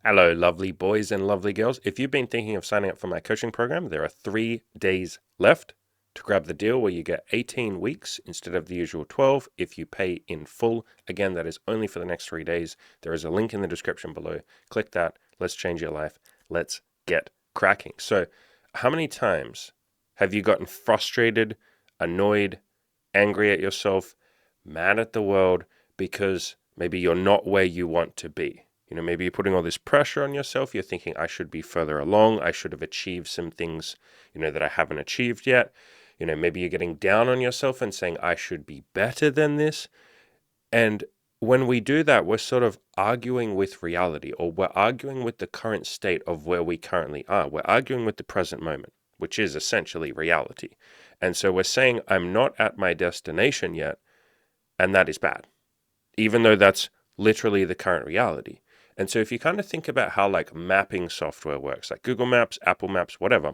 Hello, lovely boys and lovely girls. If you've been thinking of signing up for my coaching program, there are 3 days left to grab the deal where you get 18 weeks instead of the usual 12 if you pay in full. Again, that is only for the next 3 days. There is a link in the description below. Click that. Let's change your life. Let's get cracking. So, how many times have you gotten frustrated, annoyed, angry at yourself, mad at the world because maybe you're not where you want to be? Maybe you're putting all this pressure on yourself. You're thinking, I should be further along. I should have achieved some things, that I haven't achieved yet. Maybe you're getting down on yourself and saying, I should be better than this. And when we do that, we're sort of arguing with reality, or we're arguing with the current state of where we currently are. We're arguing with the present moment, which is essentially reality. And so we're saying, I'm not at my destination yet, and that is bad, even though that's literally the current reality. And so if you kind of think about how like mapping software works, like Google Maps, Apple Maps, whatever,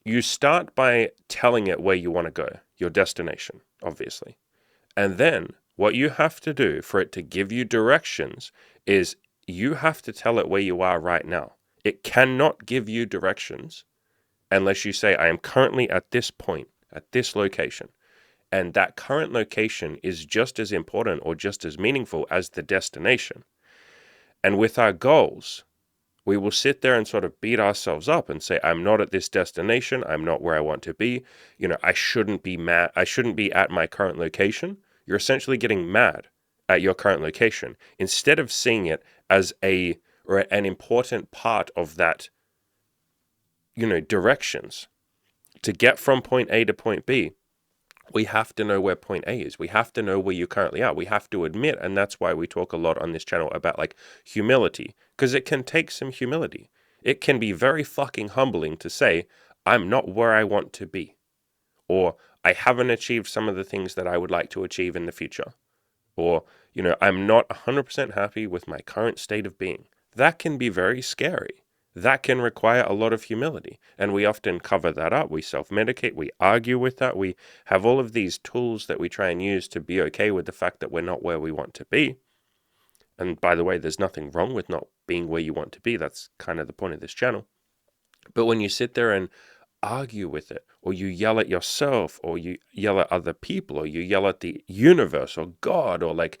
you start by telling it where you want to go, your destination, obviously. And then what you have to do for it to give you directions is you have to tell it where you are right now. It cannot give you directions unless you say, I am currently at this point, at this location. And that current location is just as important or just as meaningful as the destination. And with our goals, we will sit there and sort of beat ourselves up and say, I'm not at this destination. I'm not where I want to be. I shouldn't be mad. I shouldn't be at my current location. You're essentially getting mad at your current location instead of seeing it as an important part of that, directions to get from point A to point B. We have to know where point A is. We have to know where you currently are. We have to admit, and that's why we talk a lot on this channel about like humility, because it can take some humility. It can be very fucking humbling to say, I'm not where I want to be, or I haven't achieved some of the things that I would like to achieve in the future, or, I'm not 100% happy with my current state of being. That can be very scary. That can require a lot of humility. And we often cover that up. We self-medicate. We argue with that. We have all of these tools that we try and use to be okay with the fact that we're not where we want to be. And by the way, there's nothing wrong with not being where you want to be. That's kind of the point of this channel. But when you sit there and argue with it, or you yell at yourself, or you yell at other people, or you yell at the universe or God, or like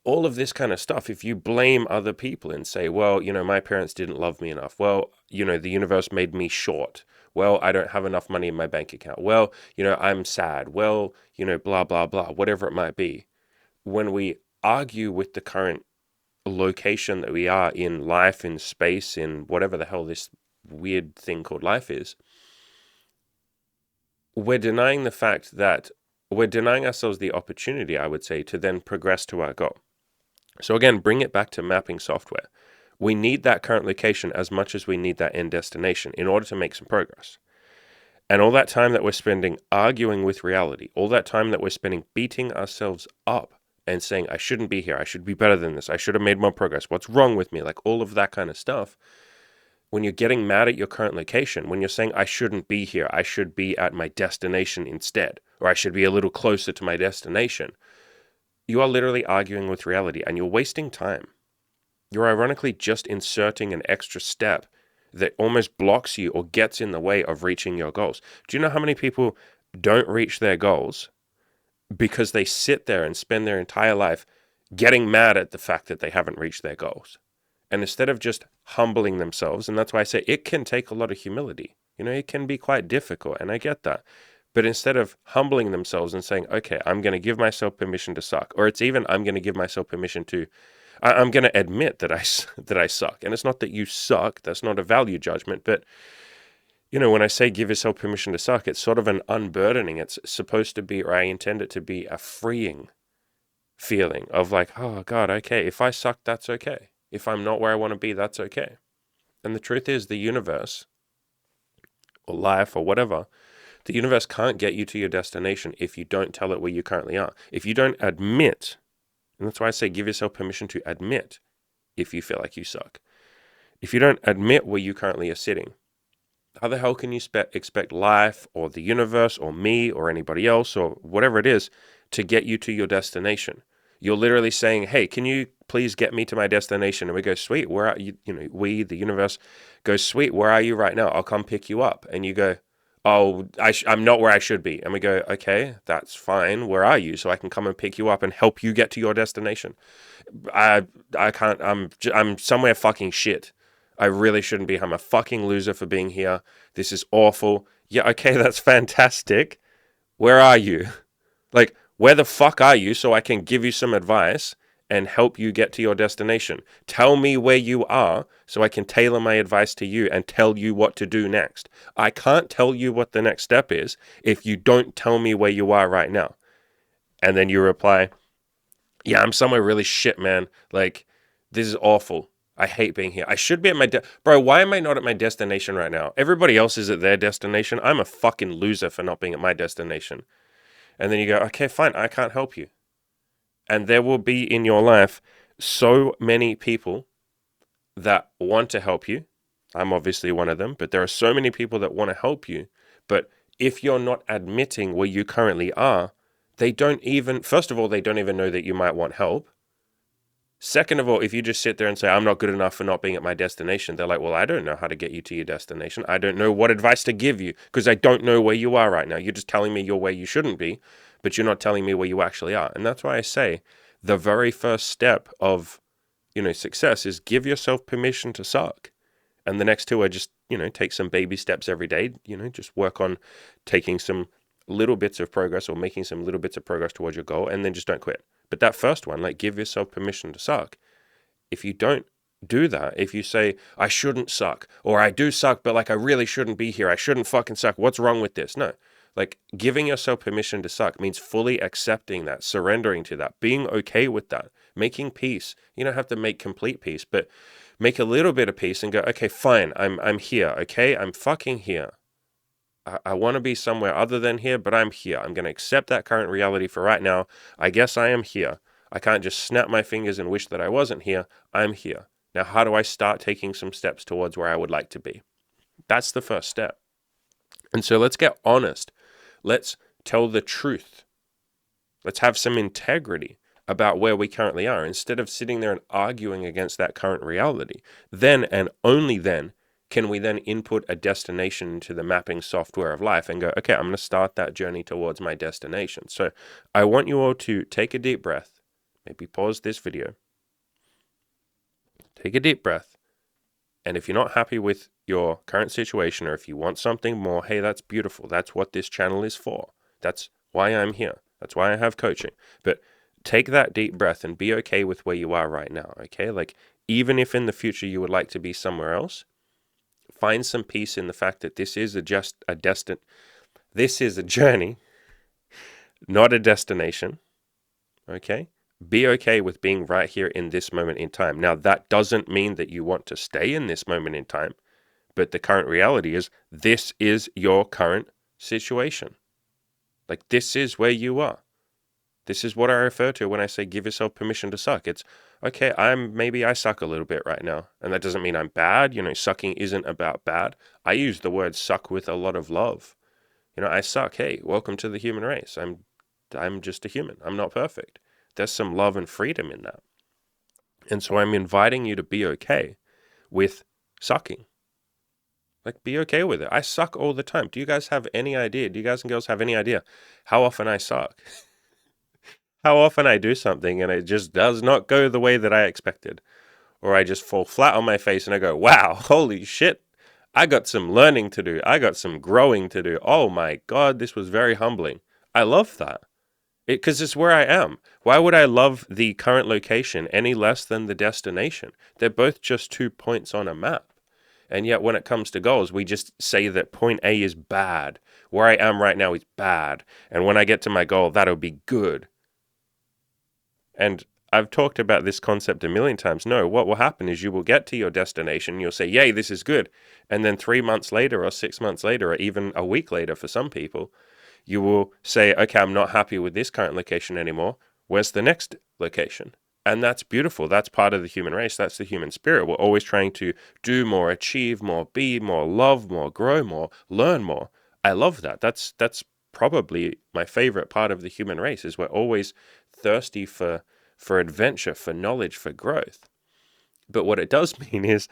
all of this kind of stuff, if you blame other people and say, well, my parents didn't love me enough. Well, the universe made me short. Well, I don't have enough money in my bank account. Well, I'm sad. Well, blah, blah, blah, whatever it might be. When we argue with the current location that we are in life, in space, in whatever the hell this weird thing called life is, we're denying the fact that we're denying ourselves the opportunity, I would say, to then progress to our goal. So again, bring it back to mapping software. We need that current location as much as we need that end destination in order to make some progress. And all that time that we're spending arguing with reality, all that time that we're spending beating ourselves up and saying, I shouldn't be here, I should be better than this, I should have made more progress, what's wrong with me, like all of that kind of stuff. When you're getting mad at your current location, when you're saying, I shouldn't be here, I should be at my destination instead, or I should be a little closer to my destination, you are literally arguing with reality and you're wasting time. You're ironically just inserting an extra step that almost blocks you or gets in the way of reaching your goals. Do you know how many people don't reach their goals because they sit there and spend their entire life getting mad at the fact that they haven't reached their goals? And instead of just humbling themselves, and that's why I say it can take a lot of humility. It can be quite difficult, and I get that. But instead of humbling themselves and saying, okay, I'm going to give myself permission to suck, or it's even, I'm going to give myself permission to, I'm going to admit that that I suck. And it's not that you suck. That's not a value judgment. But, when I say give yourself permission to suck, it's sort of an unburdening. It's supposed to be, or I intend it to be, a freeing feeling of like, oh God, okay, if I suck, that's okay. If I'm not where I want to be, that's okay. And the truth is the universe or life or whatever, the universe can't get you to your destination if you don't tell it where you currently are. If you don't admit, and that's why I say give yourself permission to admit if you feel like you suck. If you don't admit where you currently are sitting, how the hell can you expect life or the universe or me or anybody else or whatever it is to get you to your destination? You're literally saying, hey, can you please get me to my destination? And we go, sweet, where are you? You know, we, the universe, goes, sweet, where are you right now? I'll come pick you up. And you go, oh, I'm not where I should be. And we go, okay, that's fine. Where are you? So I can come and pick you up and help you get to your destination. I can't. I'm somewhere fucking shit. I really shouldn't be. I'm a fucking loser for being here. This is awful. Yeah, okay, that's fantastic. Where are you? Like, where the fuck are you so I can give you some advice and help you get to your destination? Tell me where you are so I can tailor my advice to you and tell you what to do next. I can't tell you what the next step is if you don't tell me where you are right now. And then you reply, yeah, I'm somewhere really shit, man. Like, this is awful. I hate being here. I should be at my bro, why am I not at my destination right now? Everybody else is at their destination. I'm a fucking loser for not being at my destination. And then you go, okay, fine, I can't help you. And there will be in your life so many people that want to help you. I'm obviously one of them, but there are so many people that want to help you. But if you're not admitting where you currently are, they don't even, first of all, they don't even know that you might want help. Second of all, if you just sit there and say, I'm not good enough for not being at my destination, they're like, well, I don't know how to get you to your destination. I don't know what advice to give you because I don't know where you are right now. You're just telling me you're where you shouldn't be, but you're not telling me where you actually are. And that's why I say the very first step of, success is give yourself permission to suck. And the next two are just, take some baby steps every day, just work on taking some little bits of progress or making some little bits of progress towards your goal, and then just don't quit. But that first one, like, give yourself permission to suck. If you don't do that, if you say, I shouldn't suck, or I do suck, but like, I really shouldn't be here, I shouldn't fucking suck, what's wrong with this? No, like, giving yourself permission to suck means fully accepting that, surrendering to that, being okay with that, making peace. You don't have to make complete peace, but make a little bit of peace and go, okay, fine, I'm here, okay? I'm fucking here. I want to be somewhere other than here, but I'm here. I'm going to accept that current reality for right now. I guess I am here. I can't just snap my fingers and wish that I wasn't here. I'm here. Now, how do I start taking some steps towards where I would like to be? That's the first step. And so let's get honest. Let's tell the truth. Let's have some integrity about where we currently are instead of sitting there and arguing against that current reality. Then and only then can we then input a destination into the mapping software of life and go, okay, I'm going to start that journey towards my destination. So I want you all to take a deep breath, maybe pause this video, take a deep breath. And if you're not happy with your current situation, or if you want something more, hey, that's beautiful. That's what this channel is for. That's why I'm here. That's why I have coaching. But take that deep breath and be okay with where you are right now, okay? Like, even if in the future you would like to be somewhere else, find some peace in the fact that this is this is a journey, not a destination, okay? Be okay with being right here in this moment in time. Now, that doesn't mean that you want to stay in this moment in time, but the current reality is this is your current situation. Like, this is where you are. This is what I refer to when I say give yourself permission to suck. It's, okay, maybe I suck a little bit right now. And that doesn't mean I'm bad. Sucking isn't about bad. I use the word suck with a lot of love. I suck. Hey, welcome to the human race. I'm just a human. I'm not perfect. There's some love and freedom in that. And so I'm inviting you to be okay with sucking. Like, be okay with it. I suck all the time. Do you guys have any idea? Do you guys and girls have any idea how often I suck? How often I do something and it just does not go the way that I expected. Or I just fall flat on my face and I go, wow, holy shit. I got some learning to do. I got some growing to do. Oh my God, this was very humbling. I love that. Because it's where I am. Why would I love the current location any less than the destination? They're both just 2 points on a map. And yet when it comes to goals, we just say that point A is bad. Where I am right now is bad. And when I get to my goal, that'll be good. And I've talked about this concept a million times. No, what will happen is you will get to your destination. You'll say, yay, this is good. And then 3 months later or 6 months later, or even a week later for some people, you will say, okay, I'm not happy with this current location anymore. Where's the next location? And that's beautiful. That's part of the human race. That's the human spirit. We're always trying to do more, achieve more, be more, love more, grow more, learn more. I love that. That's probably my favorite part of the human race is we're always thirsty for for adventure, for knowledge, for growth. But what it does mean is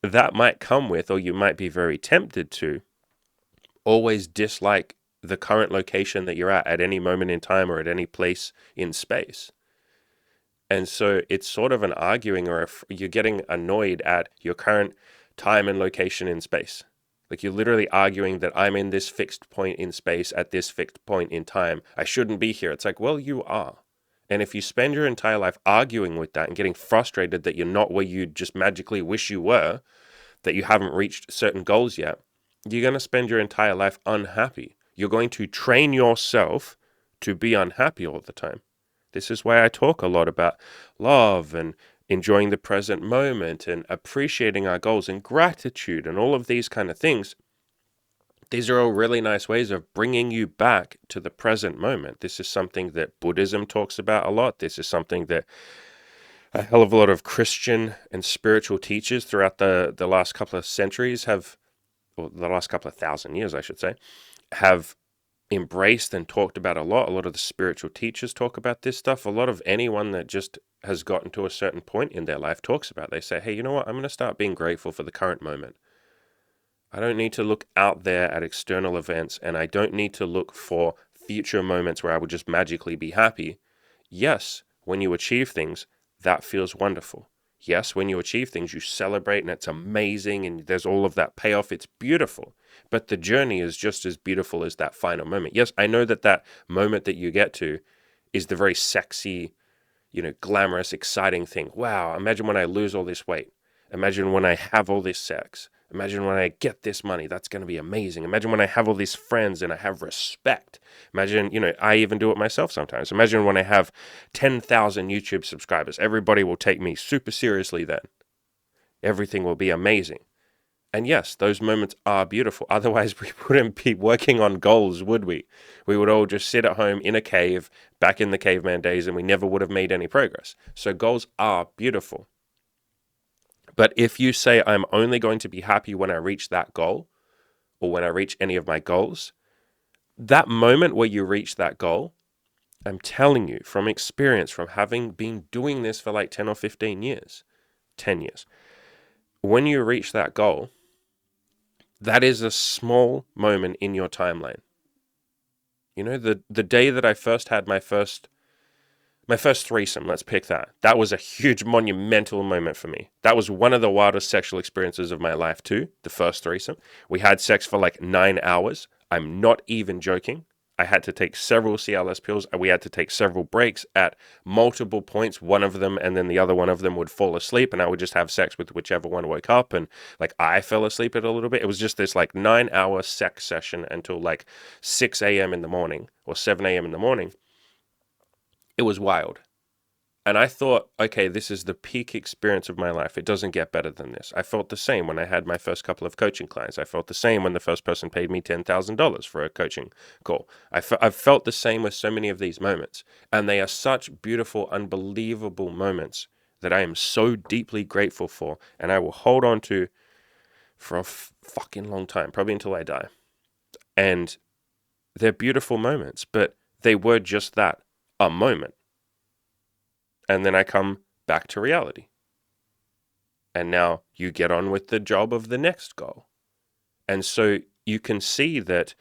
that might come with, or you might be very tempted to, always dislike the current location that you're at any moment in time or at any place in space. And so it's sort of an arguing, or you're getting annoyed at your current time and location in space. Like you're literally arguing that I'm in this fixed point in space at this fixed point in time. I shouldn't be here. It's like, well, you are. And if you spend your entire life arguing with that and getting frustrated that you're not where you just magically wish you were, that you haven't reached certain goals yet, you're going to spend your entire life unhappy. You're going to train yourself to be unhappy all the time. This is why I talk a lot about love and enjoying the present moment and appreciating our goals and gratitude and all of these kind of things. These are all really nice ways of bringing you back to the present moment. This is something that Buddhism talks about a lot. This is something that a hell of a lot of Christian and spiritual teachers throughout the last couple of centuries have, or the last couple of thousand years, I should say, have embraced and talked about a lot. A lot of the spiritual teachers talk about this stuff. A lot of anyone that just has gotten to a certain point in their life talks about it. They say, hey, you know what? I'm going to start being grateful for the current moment. I don't need to look out there at external events, and I don't need to look for future moments where I would just magically be happy. Yes, when you achieve things, that feels wonderful. Yes, when you achieve things, you celebrate and it's amazing and there's all of that payoff. It's beautiful. But the journey is just as beautiful as that final moment. Yes, I know that that moment that you get to is the very sexy, glamorous, exciting thing. Wow, imagine when I lose all this weight. Imagine when I have all this sex. Imagine when I get this money. That's going to be amazing. Imagine when I have all these friends and I have respect. Imagine, I even do it myself sometimes. Imagine when I have 10,000 YouTube subscribers. Everybody will take me super seriously then. Everything will be amazing. And yes, those moments are beautiful. Otherwise, we wouldn't be working on goals, would we? We would all just sit at home in a cave, back in the caveman days, and we never would have made any progress. So goals are beautiful. But if you say, I'm only going to be happy when I reach that goal, or when I reach any of my goals, that moment where you reach that goal, I'm telling you from experience, from having been doing this for like 10 or 15 years, 10 years, when you reach that goal, that is a small moment in your timeline. The day that I first had my first threesome, let's pick that. That was a huge monumental moment for me. That was one of the wildest sexual experiences of my life too, the first threesome. We had sex for like 9 hours. I'm not even joking. I had to take several Cialis pills. We had to take several breaks at multiple points. One of them and then the other one of them would fall asleep and I would just have sex with whichever one woke up. And like I fell asleep at a little bit. It was just this like 9-hour sex session until like 6 a.m. in the morning or 7 a.m. in the morning. It was wild. And I thought, okay, this is the peak experience of my life. It doesn't get better than this. I felt the same when I had my first couple of coaching clients. I felt the same when the first person paid me $10,000 for a coaching call. I've felt the same with so many of these moments. And they are such beautiful, unbelievable moments that I am so deeply grateful for. And I will hold on to for a fucking long time, probably until I die. And they're beautiful moments, but they were just that, a moment. And then I come back to reality. And now you get on with the job of the next goal. And so you can see that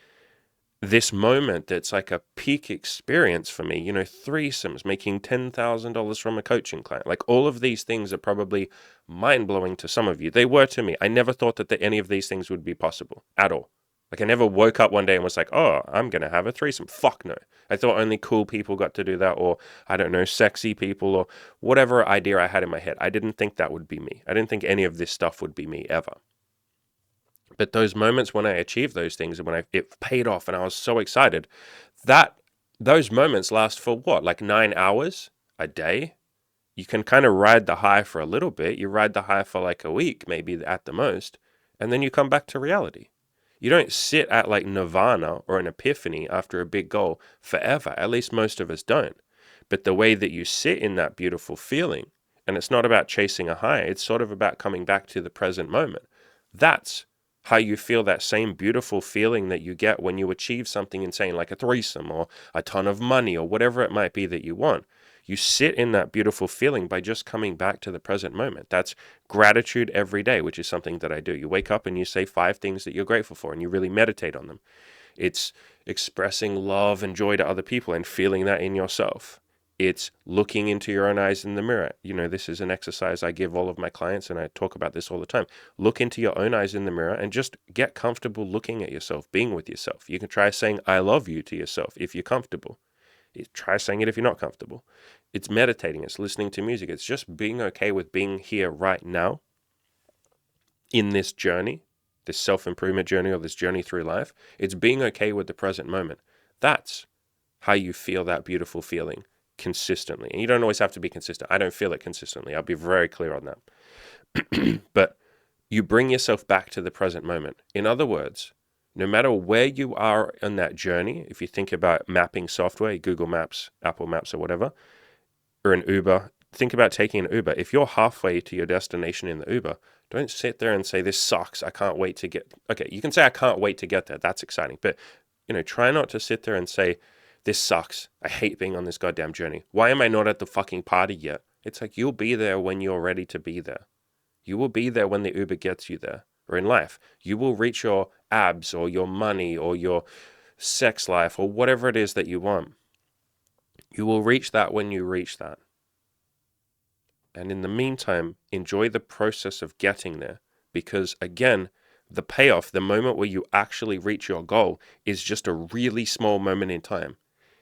this moment that's like a peak experience for me, threesomes, making $10,000 from a coaching client, like all of these things are probably mind-blowing to some of you. They were to me. I never thought that any of these things would be possible at all. Like I never woke up one day and was like, oh, I'm going to have a threesome. Fuck no. I thought only cool people got to do that, or I don't know, sexy people, or whatever idea I had in my head. I didn't think that would be me. I didn't think any of this stuff would be me ever. But those moments when I achieved those things and when it paid off and I was so excited, those moments last for what? Like 9 hours a day? You can kind of ride the high for a little bit. You ride the high for like a week, maybe at the most, and then you come back to reality. You don't sit at like nirvana or an epiphany after a big goal forever. At least most of us don't. But the way that you sit in that beautiful feeling, and it's not about chasing a high, it's sort of about coming back to the present moment. That's how you feel that same beautiful feeling that you get when you achieve something insane like a threesome or a ton of money or whatever it might be that you want. You sit in that beautiful feeling by just coming back to the present moment. That's gratitude every day, which is something that I do. You wake up and you say 5 things that you're grateful for, and you really meditate on them. It's expressing love and joy to other people and feeling that in yourself. It's looking into your own eyes in the mirror. This is an exercise I give all of my clients, and I talk about this all the time. Look into your own eyes in the mirror and just get comfortable looking at yourself, being with yourself. You can try saying, I love you to yourself if you're comfortable. Try saying it if you're not comfortable. It's meditating. It's listening to music. It's just being okay with being here right now in this journey, this self-improvement journey or this journey through life. It's being okay with the present moment. That's how you feel that beautiful feeling consistently. And you don't always have to be consistent. I don't feel it consistently. I'll be very clear on that. But you bring yourself back to the present moment. In other words, no matter where you are on that journey, if you think about mapping software, Google Maps, Apple Maps or whatever, or an Uber, think about taking an Uber. If you're halfway to your destination in the Uber, don't sit there and say, this sucks. I can't wait to get... Okay, you can say, I can't wait to get there. That's exciting. But, try not to sit there and say, this sucks. I hate being on this goddamn journey. Why am I not at the fucking party yet? It's like, you'll be there when you're ready to be there. You will be there when the Uber gets you there. Or in life, you will reach your abs or your money or your sex life or whatever it is that you want. You will reach that when you reach that. And in the meantime, enjoy the process of getting there. Because again, the payoff, the moment where you actually reach your goal, is just a really small moment in time.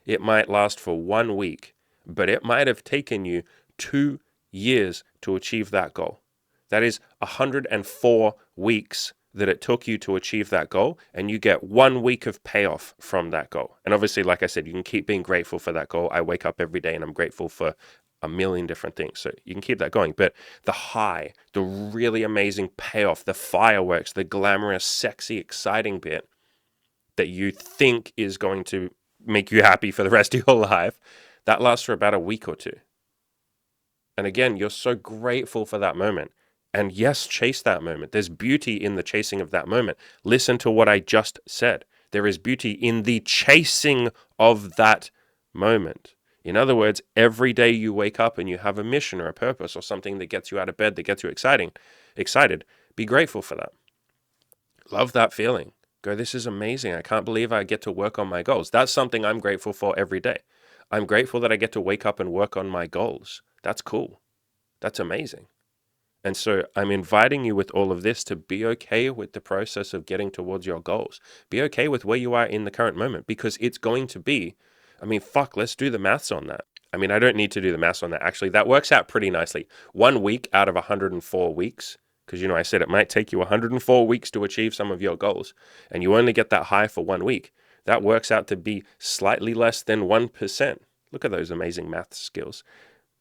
It might last for 1 week, but it might have taken you 2 years to achieve that goal. That is 104 weeks that it took you to achieve that goal, and you get 1 week of payoff from that goal. And obviously, like I said, you can keep being grateful for that goal. I wake up every day and I'm grateful for a million different things. So you can keep that going. But the high, the really amazing payoff, the fireworks, the glamorous, sexy, exciting bit that you think is going to make you happy for the rest of your life, that lasts for about a week or 2. And again, you're so grateful for that moment. And yes, chase that moment. There's beauty in the chasing of that moment. Listen to what I just said. There is beauty in the chasing of that moment. In other words, every day you wake up and you have a mission or a purpose or something that gets you out of bed, that gets you excited, be grateful for that. Love that feeling. Go, this is amazing. I can't believe I get to work on my goals. That's something I'm grateful for every day. I'm grateful that I get to wake up and work on my goals. That's cool. That's amazing. And so I'm inviting you with all of this to be okay with the process of getting towards your goals. Be okay with where you are in the current moment, because it's going to be, let's do the maths on that. I don't need to do the maths on that. Actually, that works out pretty nicely. 1 week out of 104 weeks, because, I said it might take you 104 weeks to achieve some of your goals, and you only get that high for 1 week. That works out to be slightly less than 1%. Look at those amazing math skills.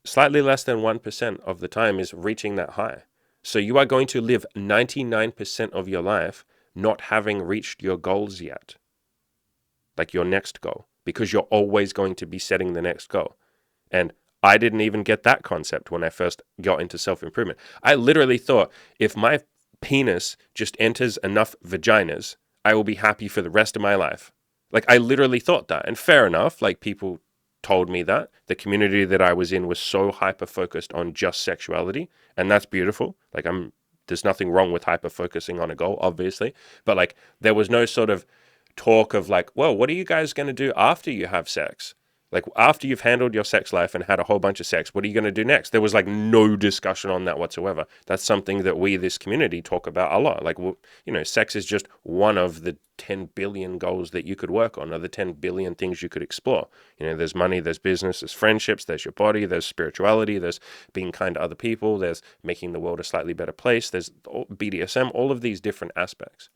Slightly less than 1% of the time is reaching that high. So you are going to live 99% of your life not having reached your goals yet, like your next goal, because you're always going to be setting the next goal. And I didn't even get that concept when I first got into self-improvement. I literally thought, if my penis just enters enough vaginas, I will be happy for the rest of my life. Like, I literally thought that. And fair enough, like, people told me that. The community that I was in was so hyper-focused on just sexuality, and that's beautiful. Like, there's nothing wrong with hyper-focusing on a goal, obviously. But, like, there was no sort of talk of, like, well, what are you guys going to do after you have sex? Like, after you've handled your sex life and had a whole bunch of sex, what are you going to do next? There was, like, no discussion on that whatsoever. That's something that we, this community, talk about a lot. Like, sex is just one of the 10 billion goals that you could work on, or the 10 billion things you could explore. There's money, there's business, there's friendships, there's your body, there's spirituality, there's being kind to other people, there's making the world a slightly better place, there's BDSM, all of these different aspects.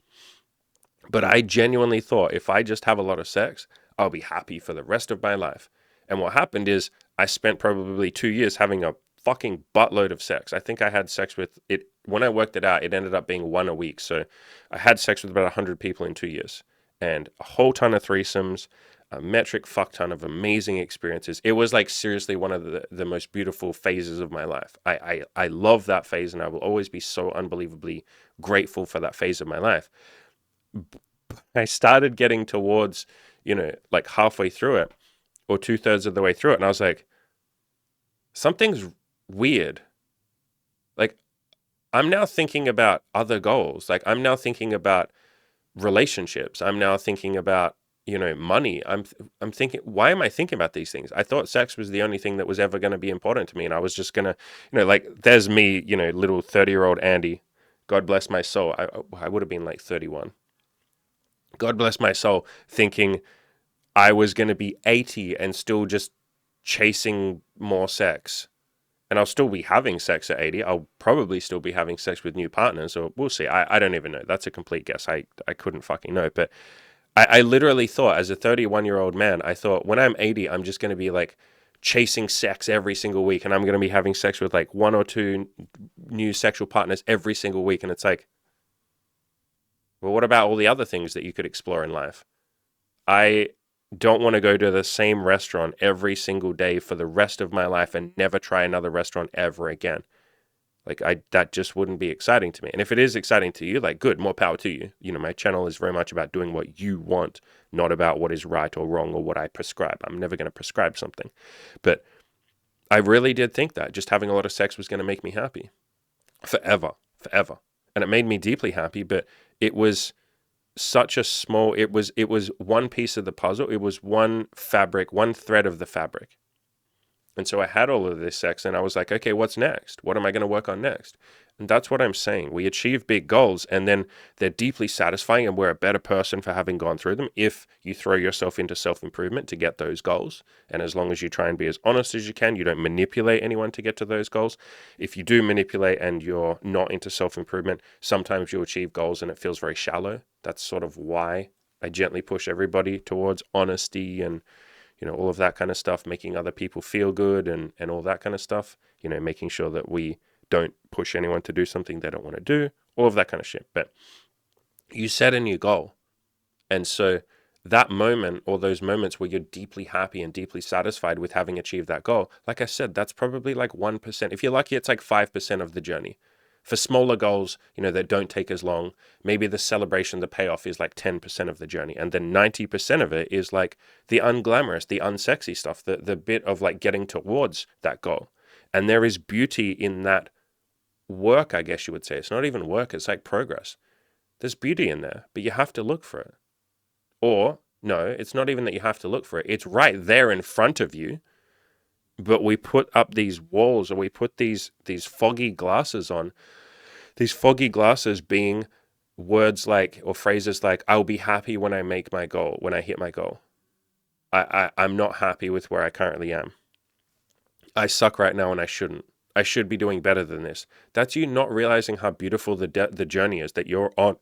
But I genuinely thought, if I just have a lot of sex, I'll be happy for the rest of my life. And what happened is, I spent probably 2 years having a fucking buttload of sex. I think I had sex with it, when I worked it out, it ended up being 1 a week. So I had sex with about 100 people in 2 years, and a whole ton of threesomes, a metric fuck ton of amazing experiences. It was like seriously one of the most beautiful phases of my life. I love that phase, and I will always be so unbelievably grateful for that phase of my life. I started getting towards, like halfway through it, or 2/3 of the way through it, and I was like, something's weird. Like, I'm now thinking about other goals. Like, I'm now thinking about relationships. I'm now thinking about, money. I'm thinking, why am I thinking about these things? I thought sex was the only thing that was ever going to be important to me, and I was just gonna, like, there's me, little 30-year-old Andy. God bless my soul. I would have been like 31. God bless my soul, thinking I was going to be 80 and still just chasing more sex. And I'll still be having sex at 80. I'll probably still be having sex with new partners, or we'll see. I don't even know. That's a complete guess. I couldn't fucking know. But I literally thought, as a 31-year-old man, I thought, when I'm 80, I'm just going to be like chasing sex every single week. And I'm going to be having sex with like one or two new sexual partners every single week. And it's like, well, what about all the other things that you could explore in life? I don't want to go to the same restaurant every single day for the rest of my life and never try another restaurant ever again. Like, that just wouldn't be exciting to me. And if it is exciting to you, like, good, more power to you. My channel is very much about doing what you want, not about what is right or wrong or what I prescribe. I'm never going to prescribe something. But I really did think that just having a lot of sex was going to make me happy forever. And it made me deeply happy, but it was such a small, it was one piece of the puzzle. It was one fabric, one thread of the fabric. And so I had all of this sex and I was like, okay, what's next? What am I going to work on next? And that's what I'm saying. We achieve big goals and then they're deeply satisfying and we're a better person for having gone through them if you throw yourself into self-improvement to get those goals. And as long as you try and be as honest as you can, you don't manipulate anyone to get to those goals. If you do manipulate and you're not into self-improvement, sometimes you'll achieve goals and it feels very shallow. That's sort of why I gently push everybody towards honesty and all of that kind of stuff, making other people feel good and all that kind of stuff, making sure that we don't push anyone to do something they don't want to do, all of that kind of shit. But you set a new goal. And so that moment or those moments where you're deeply happy and deeply satisfied with having achieved that goal, like I said, that's probably like 1%. If you're lucky, it's like 5% of the journey. For smaller goals, that don't take as long, maybe the celebration, the payoff is like 10% of the journey. And then 90% of it is like the unglamorous, the unsexy stuff, the bit of like getting towards that goal. And there is beauty in that work, I guess you would say. It's not even work, it's like progress. There's beauty in there, but you have to look for it. Or, no, it's not even that you have to look for it. It's right there in front of you. But we put up these walls, or we put these foggy glasses on. These foggy glasses being words like, or phrases like, I'll be happy when I make my goal, when I hit my goal. I'm not happy with where I currently am. I suck right now and I shouldn't. I should be doing better than this. That's you not realizing how beautiful the journey is that you're on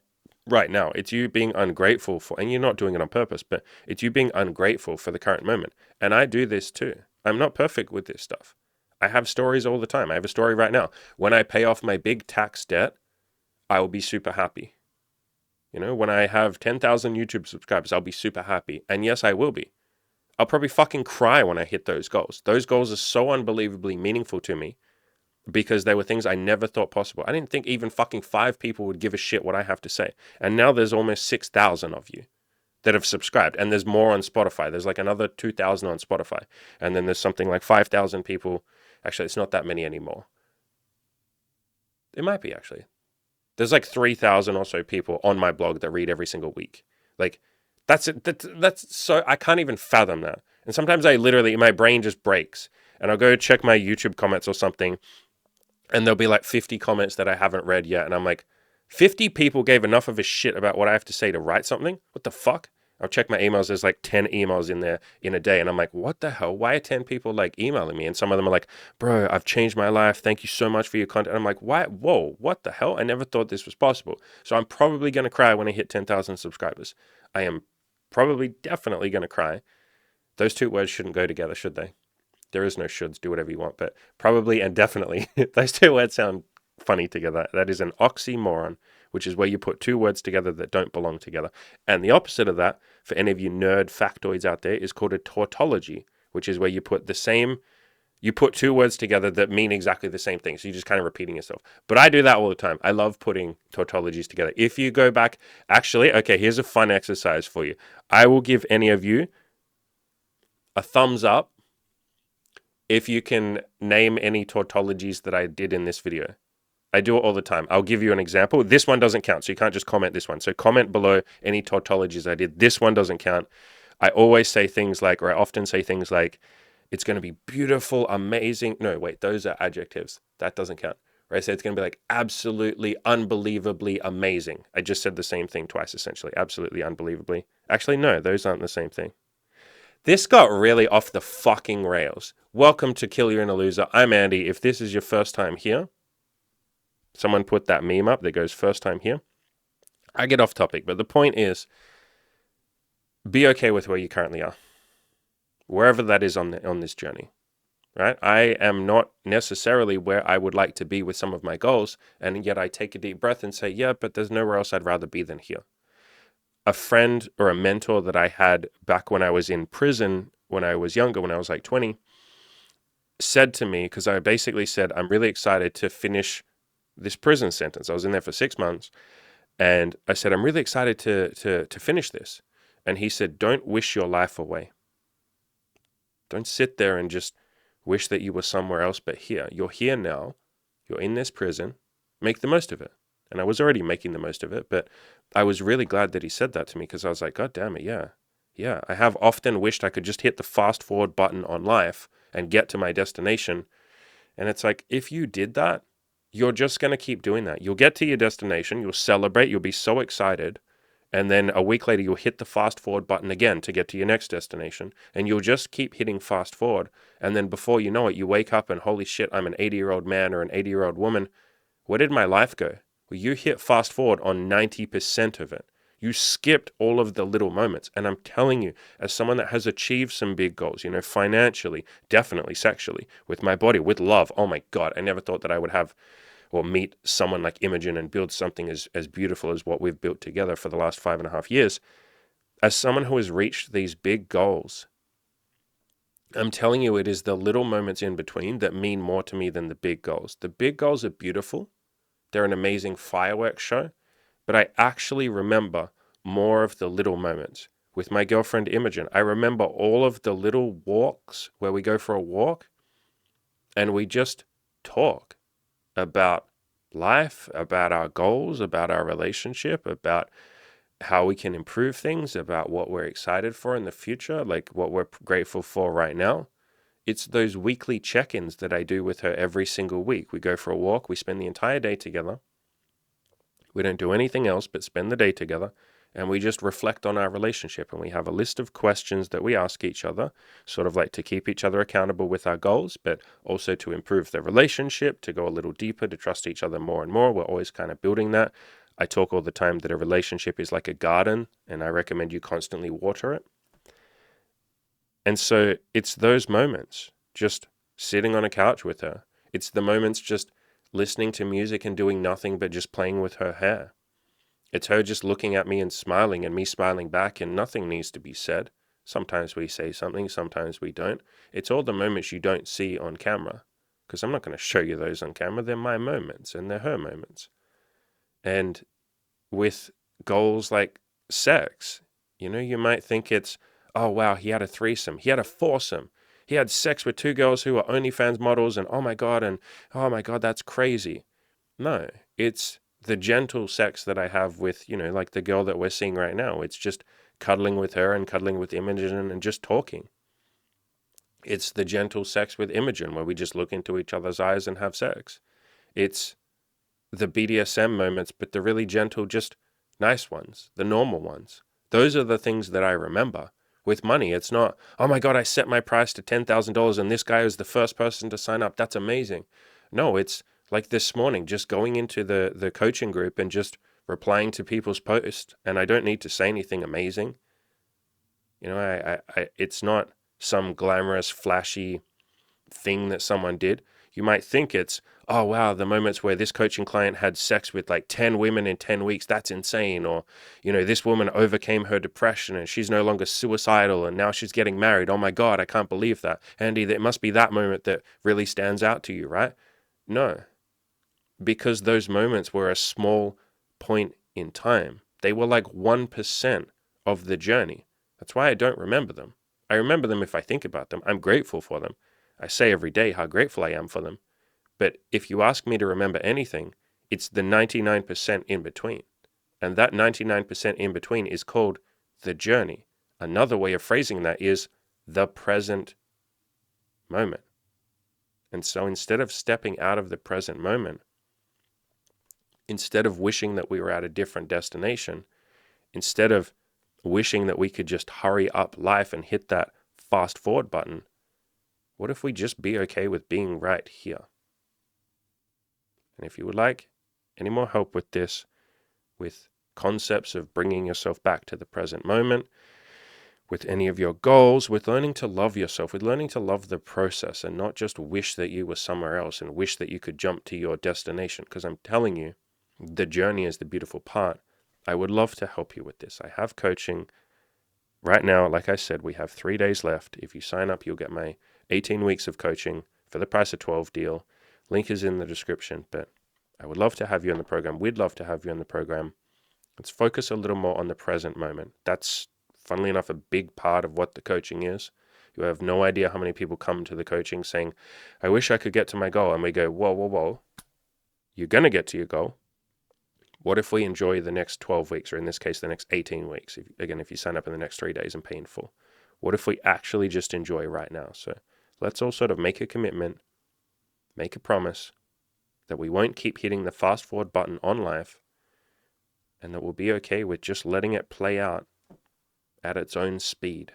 right now. It's you being ungrateful for, and you're not doing it on purpose, but it's you being ungrateful for the current moment. And I do this too. I'm not perfect with this stuff. I have stories all the time. I have a story right now. When I pay off my big tax debt, I will be super happy. When I have 10,000 YouTube subscribers, I'll be super happy. And yes, I will be. I'll probably fucking cry when I hit those goals. Those goals are so unbelievably meaningful to me because they were things I never thought possible. I didn't think even fucking 5 people would give a shit what I have to say. And now there's almost 6,000 of you that have subscribed. And there's more on Spotify. There's like another 2,000 on Spotify. And then there's something like 5,000 people. Actually, it's not that many anymore. It might be, actually. There's like 3,000 or so people on my blog that read every single week. Like, that's it. That's so, I can't even fathom that. And sometimes my brain just breaks. And I'll go check my YouTube comments or something. And there'll be like 50 comments that I haven't read yet. And I'm like, 50 people gave enough of a shit about what I have to say to write something? What the fuck? I'll check my emails. There's like 10 emails in there in a day. And I'm like, what the hell? Why are 10 people like emailing me? And some of them are like, bro, I've changed my life. Thank you so much for your content. And I'm like, why? Whoa, what the hell? I never thought this was possible. So I'm probably going to cry when I hit 10,000 subscribers. I am definitely going to cry. Those two words shouldn't go together, should they? There is no shoulds. Do whatever you want. But probably and definitely, those two words sound funny together. That is an oxymoron, which is where you put two words together that don't belong together. And the opposite of that, for any of you nerd factoids out there, is called a tautology, which is where you put two words together that mean exactly the same thing. So you're just kind of repeating yourself. But I do that all the time. I love putting tautologies together. If you go back, actually, okay, here's a fun exercise for you. I will give any of you a thumbs up if you can name any tautologies that I did in this video. I do it all the time. I'll give you an example. This one doesn't count, so you can't just comment this one. So comment below any tautologies I did. This one doesn't count. I always say things like, or I often say things like, it's going to be beautiful, amazing. No, wait, those are adjectives. That doesn't count. Or I say it's going to be like absolutely, unbelievably amazing. I just said the same thing twice, essentially. Absolutely, unbelievably. Actually, no, those aren't the same thing. This got really off the fucking rails. Welcome to Kill You in a Loser. I'm Andy. If this is your first time here, someone put that meme up that goes first time here. I get off topic, but the point is, be okay with where you currently are, wherever that is on this journey, right? I am not necessarily where I would like to be with some of my goals, and yet I take a deep breath and say, yeah, but there's nowhere else I'd rather be than here. A friend or a mentor that I had back when I was in prison, when I was younger, when I was like 20, said to me, because I basically said, I'm really excited to finish this prison sentence. I was in there for 6 months, and I said, I'm really excited to finish this. And he said, don't wish your life away. Don't sit there and just wish that you were somewhere else but here. You're here now. You're in this prison. Make the most of it. And I was already making the most of it, but I was really glad that he said that to me, because I was like, God damn it, yeah. Yeah, I have often wished I could just hit the fast forward button on life and get to my destination. And it's like, if you did that, you're just going to keep doing that. You'll get to your destination, you'll celebrate, you'll be so excited. And then a week later, you'll hit the fast forward button again to get to your next destination. And you'll just keep hitting fast forward. And then before you know it, you wake up and holy shit, I'm an 80-year-old man or an 80-year-old woman. Where did my life go? Well, you hit fast forward on 90% of it. You skipped all of the little moments. And I'm telling you, as someone that has achieved some big goals, financially, definitely sexually, with my body, with love, oh my God, I never thought that I would have or meet someone like Imogen and build something as beautiful as what we've built together for the last 5.5 years. As someone who has reached these big goals, I'm telling you, it is the little moments in between that mean more to me than the big goals. The big goals are beautiful. They're an amazing fireworks show, but I actually remember more of the little moments. With my girlfriend Imogen, I remember all of the little walks where we go for a walk and we just talk about life, about our goals, about our relationship, about how we can improve things, about what we're excited for in the future, like what we're grateful for right now. It's those weekly check-ins that I do with her every single week. We go for a walk, we spend the entire day together. We don't do anything else but spend the day together, and we just reflect on our relationship, and we have a list of questions that we ask each other, sort of like to keep each other accountable with our goals, but also to improve the relationship, to go a little deeper, to trust each other more and more. We're always kind of building that. I talk all the time that a relationship is like a garden, and I recommend you constantly water it. And so it's those moments, just sitting on a couch with her. It's the moments just listening to music and doing nothing but just playing with her hair. It's her just looking at me and smiling, and me smiling back, and nothing needs to be said. Sometimes we say something, sometimes we don't. It's all the moments you don't see on camera, because I'm not going to show you those on camera. They're my moments, and they're her moments. And with goals like sex, you might think it's, oh wow, he had a threesome, he had a foursome, he had sex with 2 girls who are OnlyFans models, and oh my God, that's crazy. No, it's the gentle sex that I have with, like the girl that we're seeing right now. It's just cuddling with her and cuddling with Imogen and just talking. It's the gentle sex with Imogen where we just look into each other's eyes and have sex. It's the BDSM moments, but the really gentle, just nice ones, the normal ones. Those are the things that I remember. With money, it's not, oh my God, I set my price to $10,000 and this guy was the first person to sign up. That's amazing. No, it's like this morning, just going into the coaching group and just replying to people's posts, and I don't need to say anything amazing. It's not some glamorous, flashy thing that someone did. You might think it's, oh wow, the moments where this coaching client had sex with like 10 women in 10 weeks, that's insane. Or, this woman overcame her depression and she's no longer suicidal and now she's getting married. Oh my God, I can't believe that. Andy, it must be that moment that really stands out to you, right? No, because those moments were a small point in time. They were like 1% of the journey. That's why I don't remember them. I remember them if I think about them. I'm grateful for them. I say every day how grateful I am for them. But if you ask me to remember anything, it's the 99% in between. And that 99% in between is called the journey. Another way of phrasing that is the present moment. And so instead of stepping out of the present moment, instead of wishing that we were at a different destination, instead of wishing that we could just hurry up life and hit that fast forward button, what if we just be okay with being right here? And if you would like any more help with this, with concepts of bringing yourself back to the present moment, with any of your goals, with learning to love yourself, with learning to love the process and not just wish that you were somewhere else and wish that you could jump to your destination. Because I'm telling you, the journey is the beautiful part. I would love to help you with this. I have coaching right now. Like I said, we have 3 days left. If you sign up, you'll get my 18 weeks of coaching for the price of 12 deal. Link is in the description, but I would love to have you in the program. We'd love to have you in the program. Let's focus a little more on the present moment. That's, funnily enough, a big part of what the coaching is. You have no idea how many people come to the coaching saying, I wish I could get to my goal. And we go, whoa, whoa, whoa. You're going to get to your goal. What if we enjoy the next 12 weeks, or in this case, the next 18 weeks? If you sign up in the next 3 days and pay in full. What if we actually just enjoy right now? So let's all sort of make a commitment, make a promise that we won't keep hitting the fast forward button on life, and that we'll be okay with just letting it play out at its own speed.